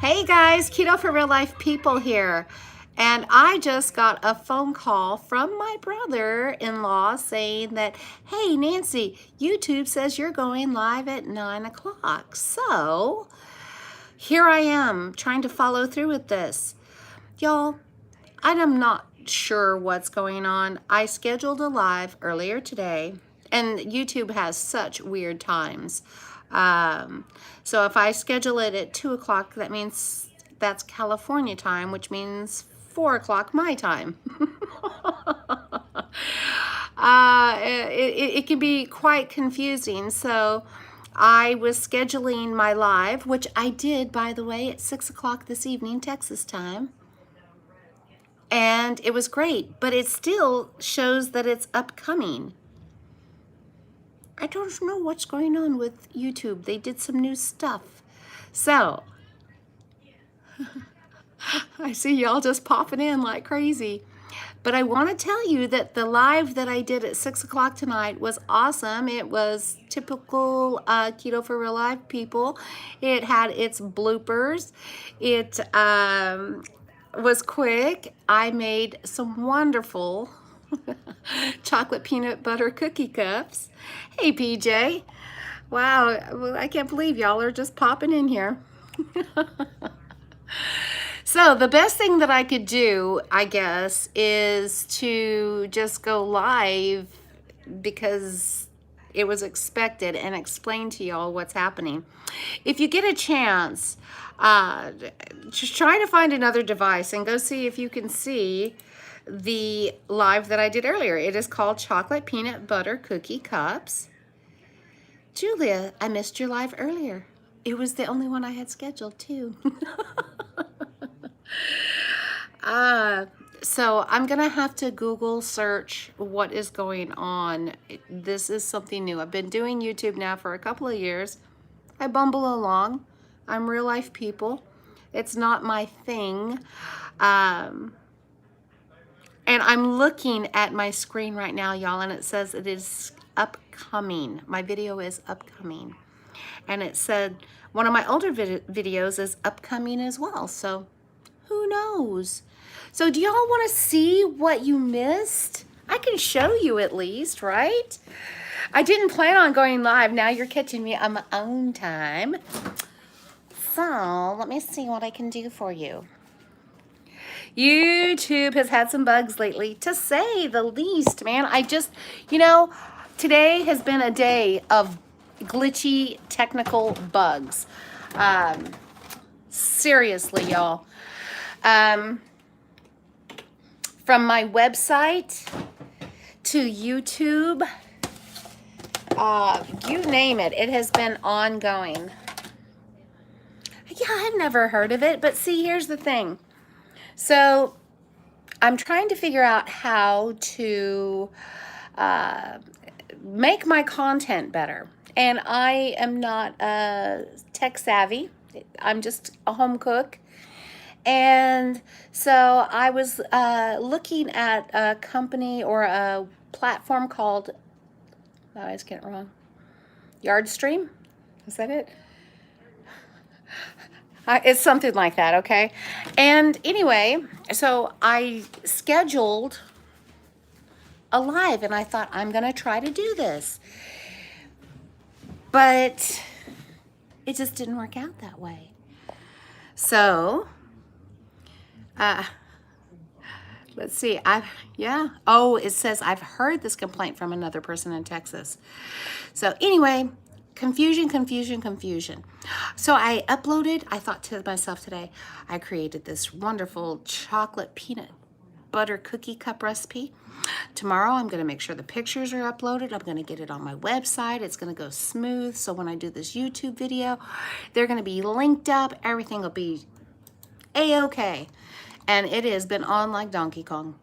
Hey guys, Keto for Real Life People here. And I just got a phone call from my brother-in-law saying that, hey Nancy, YouTube says you're going live at 9 o'clock. So here I am trying to follow through with this. Y'all, I'm not sure what's going on. I scheduled a live earlier today, and YouTube has such weird times. So if I schedule it at 2 o'clock, that means that's California time, which means 4 o'clock my time. It can be quite confusing. So I was scheduling my live, which I did, by the way, at 6 o'clock this evening, Texas time. And it was great, but it still shows that it's upcoming. I don't know what's going on with YouTube. They did some new stuff. So, I see y'all just popping in like crazy. But I want to tell you that the live that I did at 6 o'clock tonight was awesome. It was typical Keto for Real Life people. It had its bloopers. It was quick. I made some wonderful chocolate peanut butter cookie cups. Hey, PJ. Wow, I can't believe y'all are just popping in here. So the best thing that I could do, I guess, is to just go live because it was expected and explain to y'all what's happening. If you get a chance, just try to find another device and go see if you can see the live that I did earlier. It is called Chocolate Peanut Butter Cookie Cups. Julia, I missed your live earlier. It was the only one I had scheduled too. So I'm gonna have to Google search what is going on. This is something new. I've been doing YouTube now for a couple of years. I bumble along. I'm real life people. It's not my thing. And I'm looking at my screen right now, y'all, and it says it is upcoming. My video is upcoming. And it said one of my older videos is upcoming as well. So who knows? So do y'all want to see what you missed? I can show you at least, right? I didn't plan on going live. Now you're catching me on my own time. So let me see what I can do for you. YouTube has had some bugs lately, to say the least, man. Today has been a day of glitchy technical bugs. Seriously, y'all. From my website to YouTube, you name it, it has been ongoing. Yeah, I've never heard of it, but see, here's the thing. So I'm trying to figure out how to make my content better. And I am not tech savvy. I'm just a home cook. And so I was looking at a company or a platform called, I always get it wrong, Yardstream? Is that it? It's something like that, okay? And anyway, so I scheduled a live and I thought, I'm going to try to do this. But it just didn't work out that way. So, let's see. Oh, it says I've heard this complaint from another person in Texas. So anyway, confusion. So I uploaded, I thought to myself today, I created this wonderful chocolate peanut butter cookie cup recipe. Tomorrow I'm going to make sure the pictures are uploaded. I'm going to get it on my website. It's going to go smooth. So when I do this YouTube video, they're going to be linked up. Everything will be A-okay. And it has been on like Donkey Kong.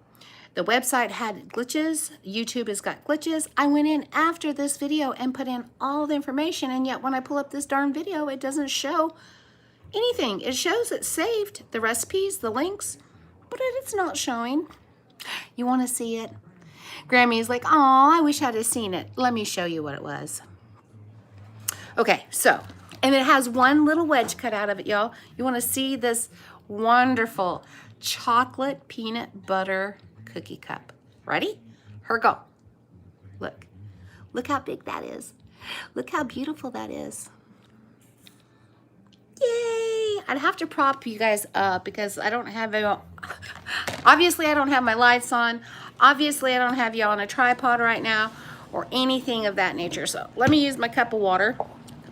The website had glitches. YouTube has got glitches. I went in after this video and put in all the information, and yet when I pull up this darn video, it doesn't show anything. It shows it's saved, the recipes, the links, but it's not showing. You want to see it? Grammy's like, oh, I wish I'd have seen it. Let me show you what it was. Okay, so And it has one little wedge cut out of it, y'all. You want to see this wonderful chocolate peanut butter cookie cup. Ready? Here go. Look. Look how big that is. Look how beautiful that is. Yay! I'd have to prop you guys up because I don't have it. Obviously, I don't have my lights on. Obviously, I don't have you on a tripod right now or anything of that nature. So let me use my cup of water.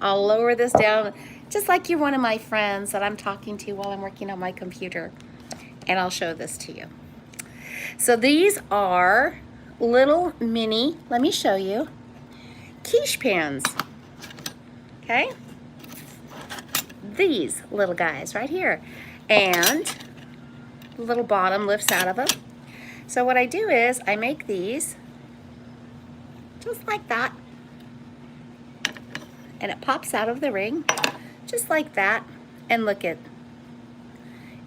I'll lower this down just like you're one of my friends that I'm talking to while I'm working on my computer. And I'll show this to you. So these are little mini, let me show you, quiche pans. Okay? These little guys right here. And the little bottom lifts out of them. So what I do is I make these just like that. And it pops out of the ring just like that. And look at,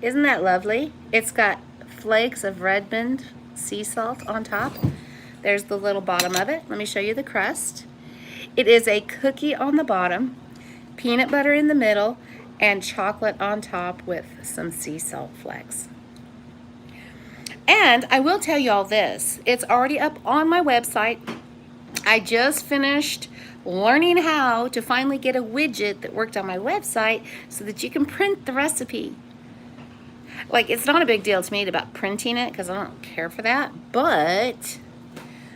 isn't that lovely? It's got flakes of Redmond sea salt on top. There's the little bottom of it. Let me show you the crust. It is a cookie on the bottom, peanut butter in the middle, and chocolate on top with some sea salt flakes. And I will tell you all this. It's already up on my website. I just finished learning how to finally get a widget that worked on my website so that you can print the recipe. Like, it's not a big deal to me about printing it because I don't care for that, but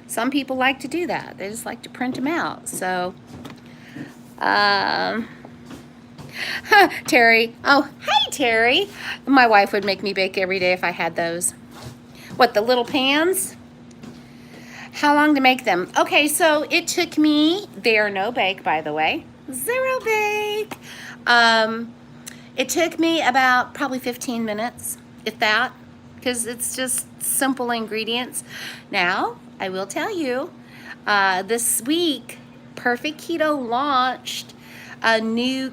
some people like to do that. They just like to print them out. So, Terry. Oh, hey, Terry. My wife would make me bake every day if I had those. What, the little pans? How long to make them? Okay, so it took me, they are no bake, by the way. 0 bake. It took me about probably 15 minutes, if that, because it's just simple ingredients. Now, I will tell you, this week, Perfect Keto launched two new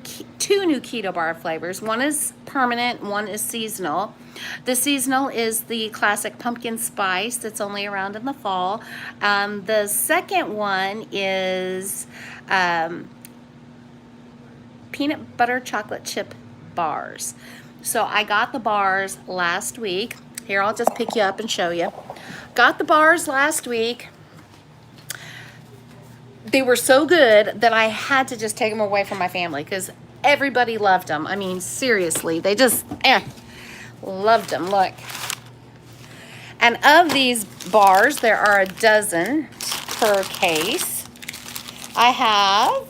keto bar flavors. One is permanent, one is seasonal. The seasonal is the classic pumpkin spice that's only around in the fall. The second one is peanut butter chocolate chip bars. So I got the bars last week. Here, I'll just pick you up and show you. Got the bars last week. They were so good that I had to just take them away from my family because everybody loved them. I mean, seriously, they just loved them. Look. And of these bars, there are a dozen per case. I have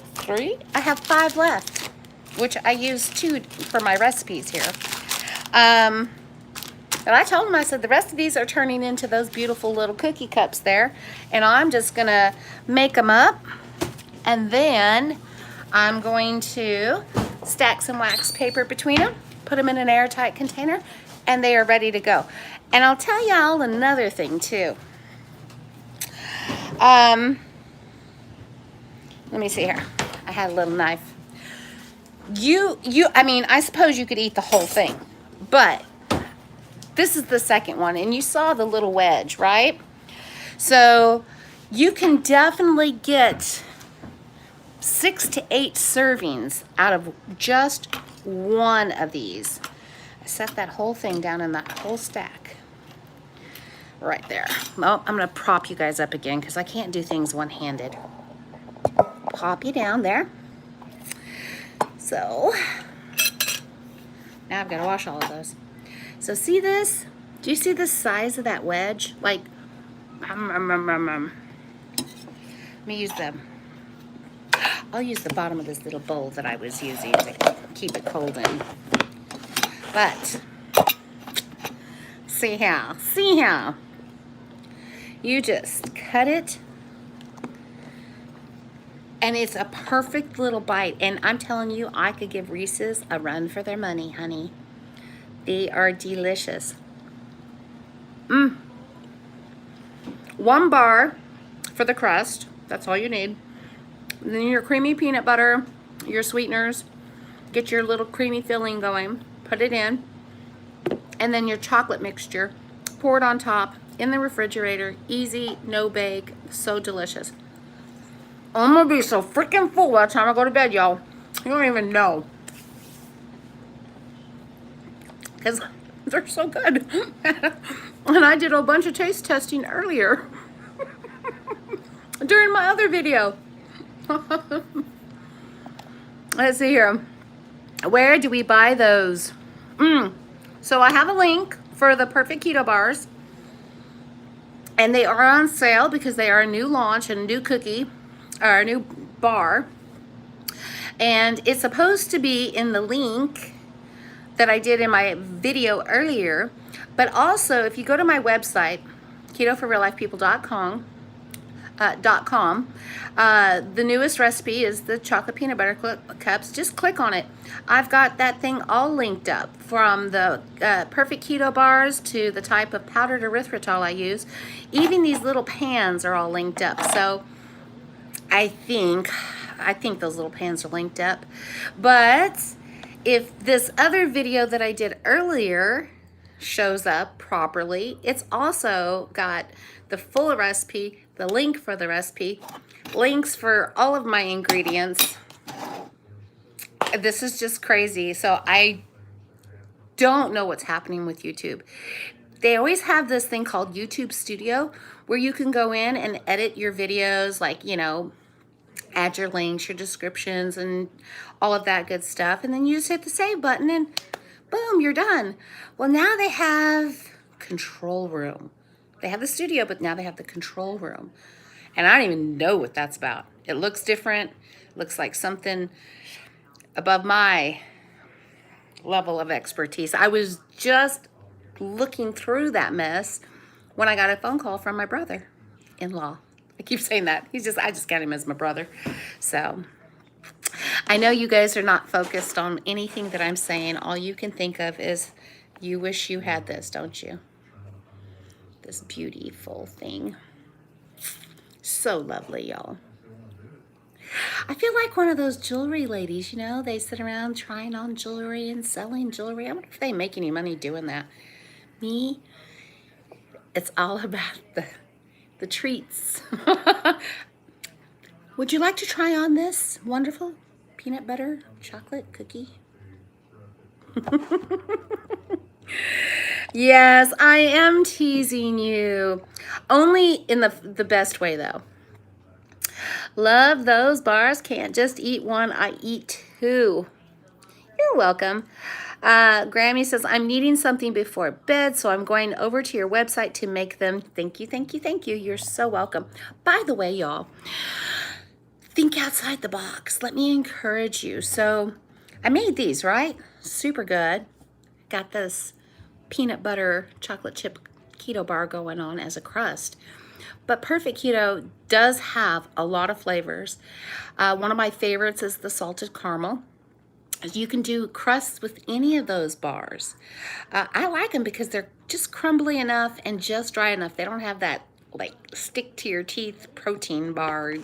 5 left, which I use 2 for my recipes here. But I told them, I said, the rest of these are turning into those beautiful little cookie cups there. And I'm just going to make them up. And then I'm going to stack some wax paper between them, put them in an airtight container, and they are ready to go. And I'll tell y'all another thing, too. Let me see here. I had a little knife. I mean, I suppose you could eat the whole thing, but this is the second one, and you saw the little wedge, right? So you can definitely get 6 to 8 servings out of just one of these. I set that whole thing down in that whole stack right there. Well, I'm going to prop you guys up again because I can't do things one-handed. Pop you down there. So now I've got to wash all of those. So see this? Do you see the size of that wedge? Like, let me use I'll use the bottom of this little bowl that I was using to keep it cold in. But see how you just cut it, and it's a perfect little bite. And I'm telling you, I could give Reese's a run for their money, honey. They are delicious. 1 bar for the crust. That's all you need. And then your creamy peanut butter, your sweeteners. Get your little creamy filling going. Put it in. And then your chocolate mixture. Pour it on top in the refrigerator. Easy, no bake. So delicious. I'm going to be so freaking full by the time I go to bed, y'all. You don't even know. Because they're so good. And I did a bunch of taste testing earlier during my other video. Let's see here. Where do we buy those? So I have a link for the Perfect Keto bars. And they are on sale because they are a new launch, a new cookie, or a new bar. And it's supposed to be in the link that I did in my video earlier. But also, if you go to my website, ketoforreallifepeople.com, the newest recipe is the chocolate peanut butter cups. Just click on it. I've got that thing all linked up, from the perfect keto bars to the type of powdered erythritol I use. Even these little pans are all linked up. So I think those little pans are linked up. But if this other video that I did earlier shows up properly, it's also got the full recipe, the link for the recipe, links for all of my ingredients. This is just crazy. So I don't know what's happening with YouTube. They always have this thing called YouTube Studio where you can go in and edit your videos, like, you know, add your links, your descriptions, and all of that good stuff. And then you just hit the save button and boom, you're done. Well, now they have control room. They have the studio, but now they have the control room. And I don't even know what that's about. It looks different. Looks like something above my level of expertise. I was just looking through that mess when I got a phone call from my brother-in-law. I keep saying that. I just got him as my brother. So I know you guys are not focused on anything that I'm saying. All you can think of is you wish you had this, don't you? This beautiful thing. So lovely, y'all. I feel like one of those jewelry ladies, you know, they sit around trying on jewelry and selling jewelry. I wonder if they make any money doing that. Me, it's all about the treats. Would you like to try on this wonderful peanut butter chocolate cookie? Yes, I am teasing you. Only in the best way, though. Love those bars. Can't just eat one. I eat two. You're welcome. Grammy says, I'm needing something before bed, so I'm going over to your website to make them. Thank you, thank you, thank you. You're so welcome. By the way, y'all, think outside the box. Let me encourage you. So I made these, right? Super good. Got this peanut butter chocolate chip keto bar going on as a crust. But Perfect Keto does have a lot of flavors. One of my favorites is the salted caramel. You can do crusts with any of those bars. I like them because they're just crumbly enough and just dry enough. They don't have that like stick to your teeth protein bar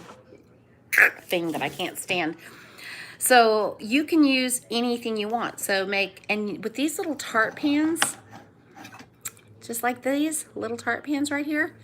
thing that I can't stand. So you can use anything you want. So and with these little tart pans, just like these little tart pans right here,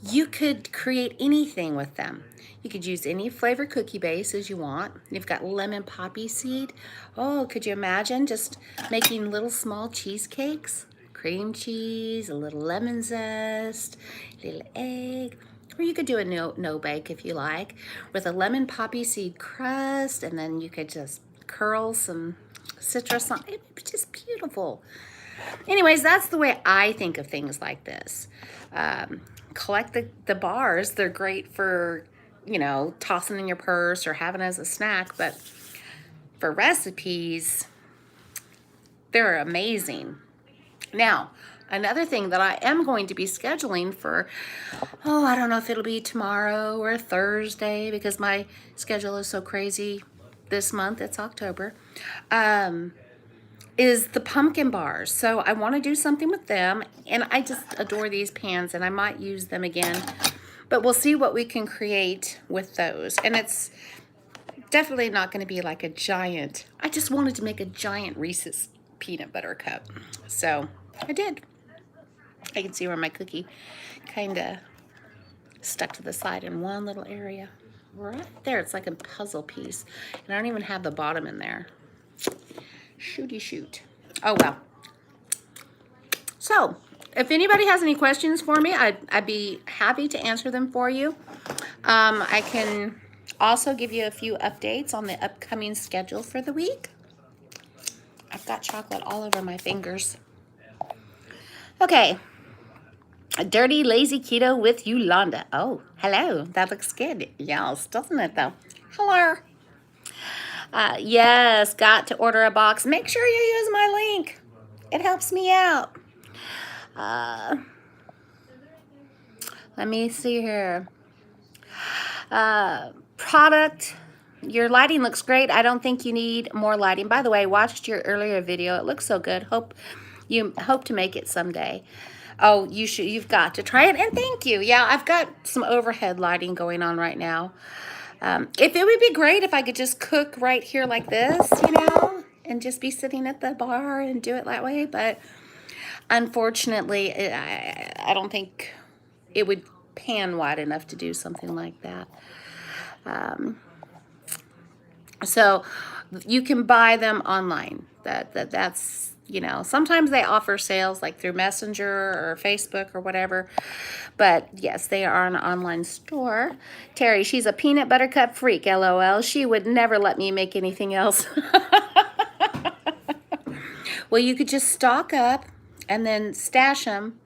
you could create anything with them. You could use any flavor cookie base as you want. You've got lemon poppy seed. Oh, could you imagine just making little small cheesecakes? Cream cheese, a little lemon zest, a little egg. Or you could do a no bake if you like, with a lemon poppy seed crust, and then you could just curl some citrus on it. It's just beautiful. Anyways, that's the way I think of things like this. Collect the bars. They're great for, you know, tossing in your purse or having as a snack, but for recipes, they're amazing. Now, another thing that I am going to be scheduling for, I don't know if it'll be tomorrow or Thursday because my schedule is so crazy this month. It's October. Is the pumpkin bars. So I want to do something with them, and I just adore these pans, and I might use them again, but we'll see what we can create with those. And it's definitely not going to be like a giant, I just wanted to make a giant Reese's peanut butter cup. So I did. I can see where my cookie kind of stuck to the side in one little area. right there. It's like a puzzle piece. And I don't even have the bottom in there. Shooty shoot. Oh, well. So, if anybody has any questions for me, I'd be happy to answer them for you. I can also give you a few updates on the upcoming schedule for the week. I've got chocolate all over my fingers. Okay. A dirty, lazy keto with Yolanda. Oh, hello. That looks good. Yes, doesn't it, though? Hello. Yes, got to order a box. Make sure you use my link. It helps me out. Let me see here. Product. Your lighting looks great. I don't think you need more lighting. By the way, watched your earlier video. It looks so good. Hope to make it someday. Oh, you've got to try it, and thank you. Yeah, I've got some overhead lighting going on right now. If it would be great if I could just cook right here like this, and just be sitting at the bar and do it that way, but unfortunately, I don't think it would pan wide enough to do something like that. So you can buy them online. That's sometimes they offer sales like through Messenger or Facebook or whatever. But yes, they are an online store. Terry, she's a peanut butter cup freak, LOL. She would never let me make anything else. Well, you could just stock up and then stash them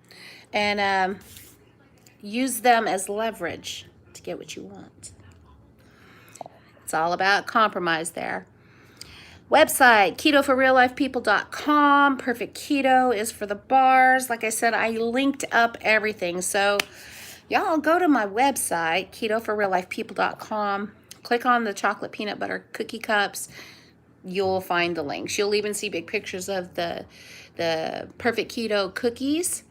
and use them as leverage to get what you want. It's all about compromise there. Website, ketoforreallifepeople.com. Perfect Keto is for the bars. Like I said, I linked up everything. So y'all go to my website, ketoforreallifepeople.com. Click on the chocolate peanut butter cookie cups. You'll find the links. You'll even see big pictures of the Perfect Keto cookies.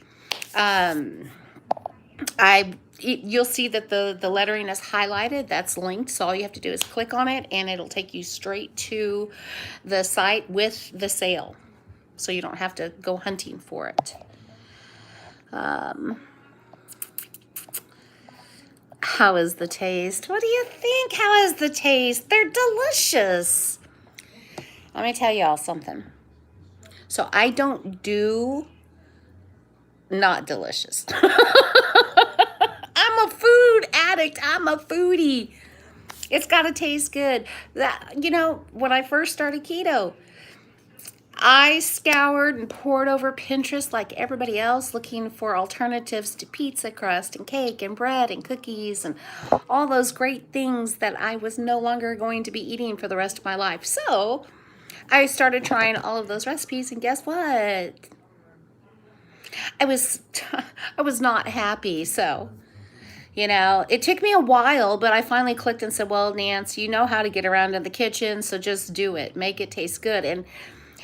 You'll see that the lettering is highlighted. That's linked. So all you have to do is click on it, and it'll take you straight to the site with the sale. So you don't have to go hunting for it. How is the taste? What do you think? How is the taste? They're delicious. Let me tell y'all something. So I don't do not delicious. I'm a food addict. I'm a foodie. It's got to taste good. When I first started keto, I scoured and poured over Pinterest like everybody else, looking for alternatives to pizza crust and cake and bread and cookies and all those great things that I was no longer going to be eating for the rest of my life. So I started trying all of those recipes, and guess what? I was not happy. So, it took me a while, but I finally clicked and said, well, Nance, you know how to get around in the kitchen, so just do it. Make it taste good.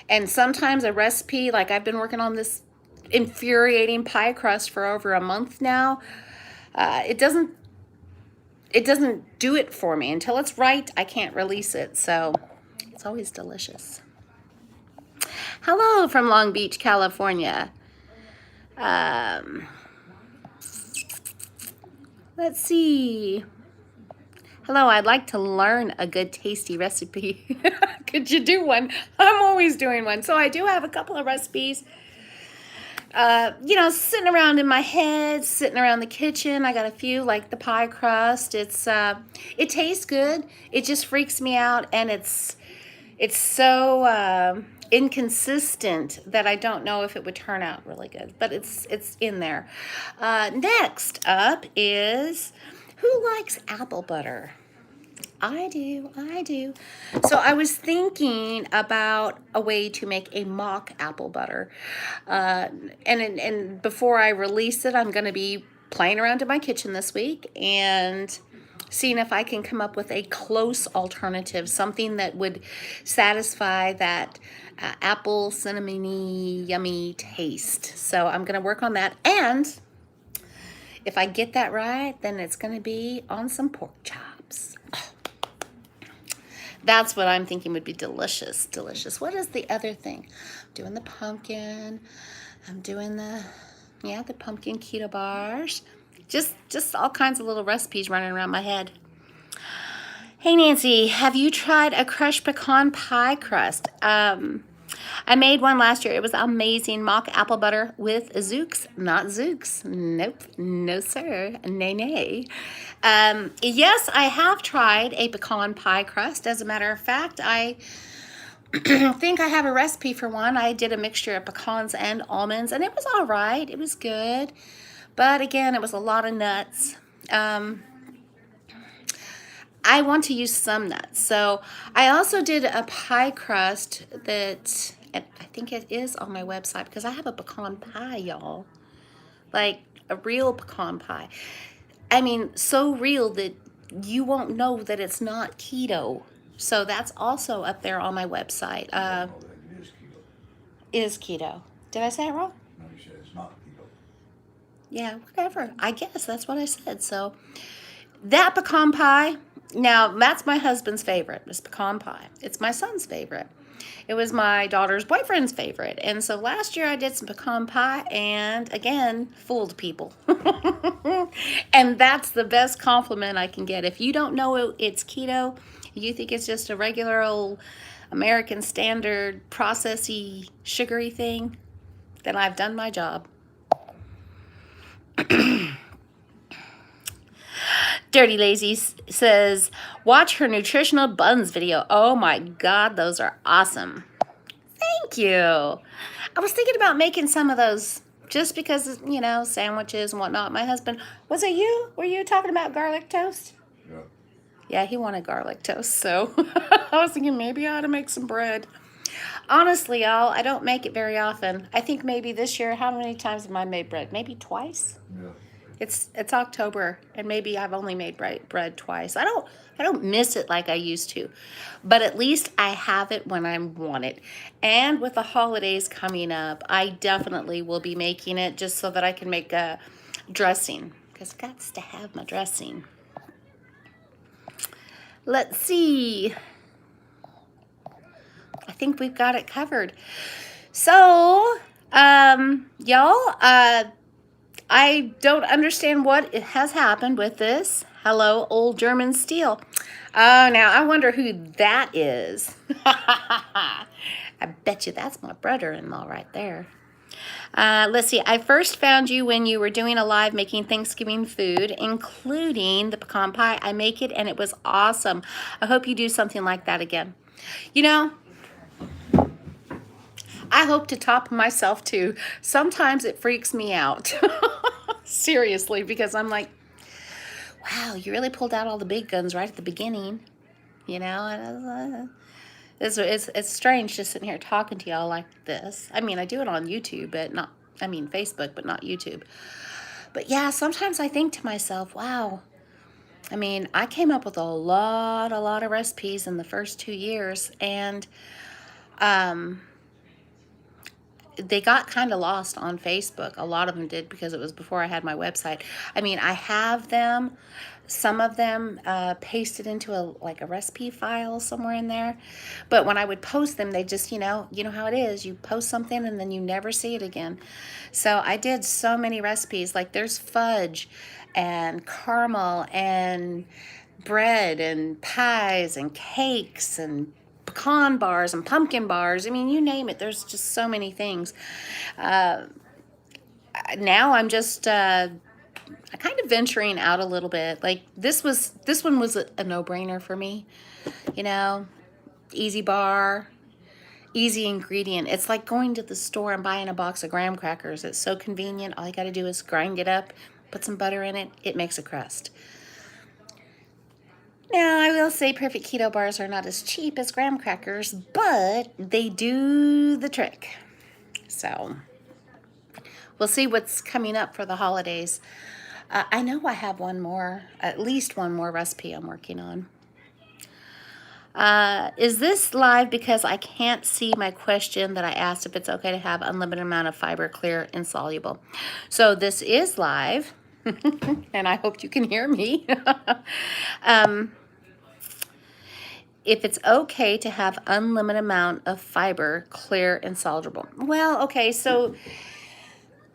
And sometimes a recipe, like I've been working on this infuriating pie crust for over a month now, it doesn't do it for me. Until it's right, I can't release it. So it's always delicious. Hello from Long Beach, California. Let's see. Hello, I'd like to learn a good tasty recipe. Could you do one? I'm always doing one. So I do have a couple of recipes, sitting around in my head, sitting around the kitchen. I got a few, like the pie crust. It tastes good. It just freaks me out, and it's so inconsistent that I don't know if it would turn out really good, but it's in there. Next up is, who likes apple butter? I do. So I was thinking about a way to make a mock apple butter. And before I release it, I'm going to be playing around in my kitchen this week and seeing if I can come up with a close alternative, something that would satisfy that apple cinnamony yummy taste. So I'm going to work on that. And if I get that right, then it's going to be on some pork chops. That's what I'm thinking would be delicious. What is the other thing? I'm doing the pumpkin. I'm doing the pumpkin keto bars. Just all kinds of little recipes running around my head. Hey Nancy, have you tried a crushed pecan pie crust? I made one last year. It was amazing. Mock apple butter with Zooks, not Zooks. Nope, no sir, nay nay. Yes, I have tried a pecan pie crust. As a matter of fact, I think I have a recipe for one. I did a mixture of pecans and almonds, and it was all right. It was good, but again, it was a lot of nuts. Um, I want to use some nuts. So I also did a pie crust that, and I think it is on my website because I have a pecan pie, y'all. Like a real pecan pie. I mean, so real that you won't know that it's not keto. So that's also up there on my website. Is keto. Did I say it wrong? No, you said it's not keto. Yeah, whatever. I guess that's what I said. So that pecan pie, now that's my husband's favorite, is pecan pie. It's my son's favorite. It was my daughter's boyfriend's favorite. And so last year I did some pecan pie and again, fooled people. And that's the best compliment I can get. If you don't know it's keto, you think it's just a regular old American standard processy sugary thing, then I've done my job. Dirty Lazy says, watch her nutritional buns video. Oh my God, those are awesome. Thank you. I was thinking about making some of those just because, you know, sandwiches and whatnot. My husband, was it you? Were you talking about garlic toast? Yeah. Yeah, he wanted garlic toast, so I was thinking maybe I ought to make some bread. Honestly, y'all, I don't make it very often. I think maybe this year, how many times have I made bread? Maybe twice? Yeah. It's October, and maybe I've only made bread twice. I don't miss it like I used to, but at least I have it when I want it. And with the holidays coming up, I definitely will be making it just so that I can make a dressing, because I've got to have my dressing. Let's see. I think we've got it covered. So, y'all, I don't understand what has happened with this. Hello, old German steel. Oh, now I wonder who that is. I bet you that's my brother-in-law right there. Let's see. I first found you when you were doing a live making Thanksgiving food, including the pecan pie. I make it and it was awesome. I hope you do something like that again. You know, I hope to top myself too. Sometimes it freaks me out. Seriously, because I'm like, wow, you really pulled out all the big guns right at the beginning, you know? And it's strange just sitting here talking to y'all like this. I mean, I do it on YouTube, but not, I mean, Facebook, but not YouTube. But yeah, sometimes I think to myself, wow, I mean, I came up with a lot of recipes in the first 2 years, and they got kind of lost on Facebook. A lot of them did because it was before I had my website. I mean, I have them, some of them pasted into a recipe file somewhere in there. But when I would post them, they just, you know how it is. You post something and then you never see it again. So I did so many recipes. Like there's fudge and caramel and bread and pies and cakes and pecan bars and pumpkin bars. I mean, you name it. There's just so many things. Now I'm just kind of venturing out a little bit. Like this one was a no-brainer for me. You know, easy bar, easy ingredient. It's like going to the store and buying a box of graham crackers. It's so convenient. All you got to do is grind it up, put some butter in it. It makes a crust. Now, I will say perfect keto bars are not as cheap as graham crackers, but they do the trick. So, we'll see what's coming up for the holidays. I know I have at least one more recipe I'm working on. Is this live because I can't see my question that I asked if it's okay to have unlimited amount of fiber, clear, insoluble? So, this is live, and I hope you can hear me. If it's okay to have unlimited amount of fiber, clear and soluble. Well, okay, so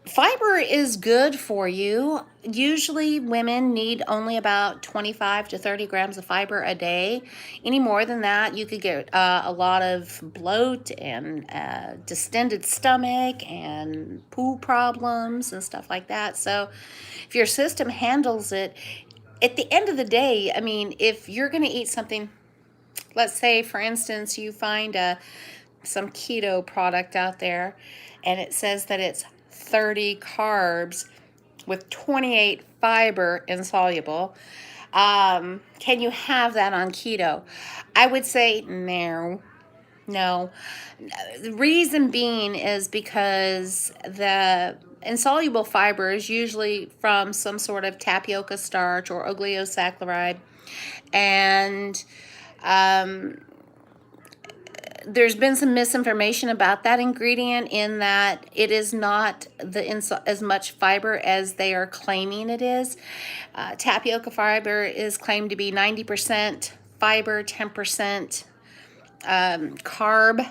Fiber is good for you. Usually women need only about 25 to 30 grams of fiber a day. Any more than that, you could get a lot of bloat and distended stomach and poo problems and stuff like that. So if your system handles it, at the end of the day, I mean, if you're going to eat something, let's say, for instance, you find some keto product out there and it says that it's 30 carbs with 28 fiber insoluble. Can you have that on keto? I would say no. No. The reason being is because the insoluble fiber is usually from some sort of tapioca starch or oligosaccharide. And there's been some misinformation about that ingredient in that it is not as much fiber as they are claiming it is. Tapioca fiber is claimed to be 90% fiber, 10% carb,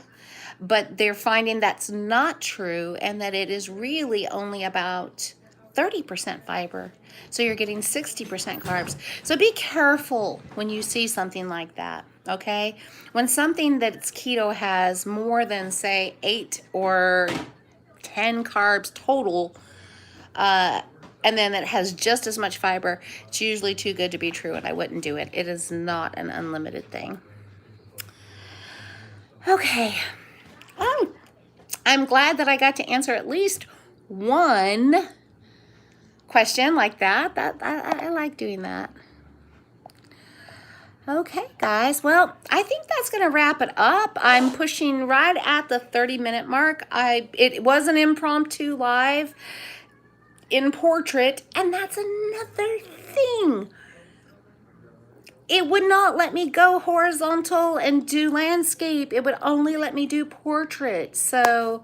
but they're finding that's not true and that it is really only about 30% fiber. So you're getting 60% carbs. So be careful when you see something like that, okay? When something that's keto has more than, say, 8 or 10 carbs total, and then it has just as much fiber, it's usually too good to be true, and I wouldn't do it. It is not an unlimited thing. Okay. I'm glad that I got to answer at least one question like that. I like doing that. Okay, guys. Well, I think that's going to wrap it up. I'm pushing right at the 30-minute mark. It was an impromptu live in portrait, and that's another thing. It would not let me go horizontal and do landscape. It would only let me do portrait. So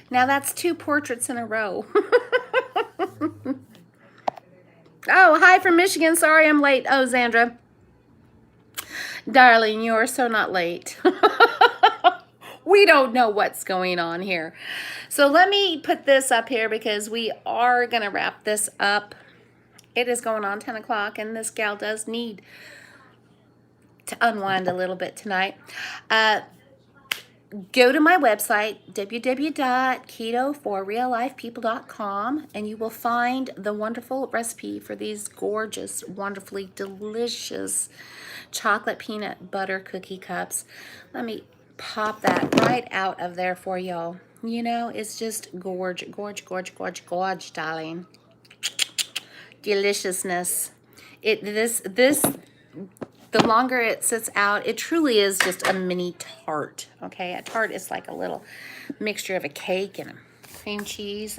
now that's 2 portraits in a row. Oh, hi from Michigan. Sorry I'm late. Oh, Zandra. Darling, you are so not late. We don't know what's going on here. So let me put this up here because we are going to wrap this up. It is going on 10 o'clock, and this gal does need to unwind a little bit tonight. Go to my website, www.ketoforreallifepeople.com, and you will find the wonderful recipe for these gorgeous, wonderfully delicious chocolate peanut butter cookie cups. Let me pop that right out of there for y'all. You know, it's just gorge, darling. Deliciousness. The longer it sits out, it truly is just a mini tart, okay? A tart is like a little mixture of a cake and a cream cheese,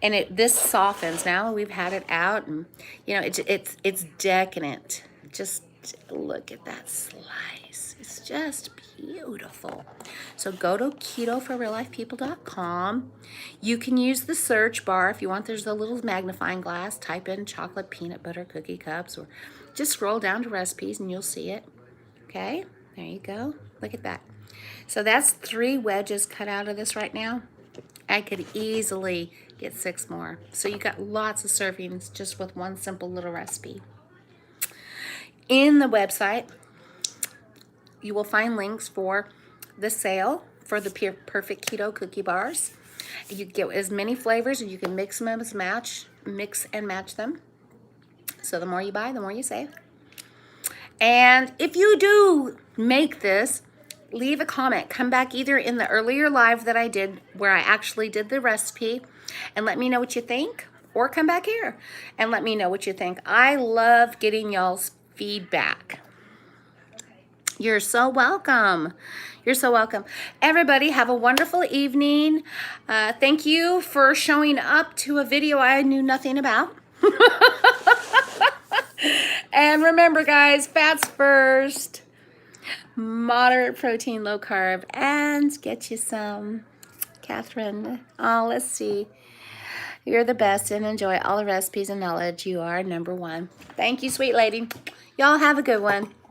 and this softens now we've had it out, and you know, it's decadent. Just look at that slice. It's just beautiful. So go to ketoforreallifepeople.com. You can use the search bar if you want. There's a little magnifying glass. Type in chocolate peanut butter cookie cups, or just scroll down to recipes and you'll see it. Okay, there you go. Look at that. So that's 3 wedges cut out of this right now. I could easily get 6 more. So you got lots of servings just with one simple little recipe. In the website, you will find links for the sale for the Perfect Keto cookie bars. You get as many flavors, and you can mix and match them. So the more you buy, the more you save. And if you do make this, leave a comment. Come back either in the earlier live that I did where I actually did the recipe and let me know what you think, or come back here and let me know what you think. I love getting y'all's feedback. You're so welcome. You're so welcome. Everybody have a wonderful evening. Thank you for showing up to a video I knew nothing about. And remember, guys, fats first, moderate protein, low carb, and get you some. Catherine, oh, let's see. You're the best, and enjoy all the recipes and knowledge. You are #1. Thank you, sweet lady. Y'all have a good one.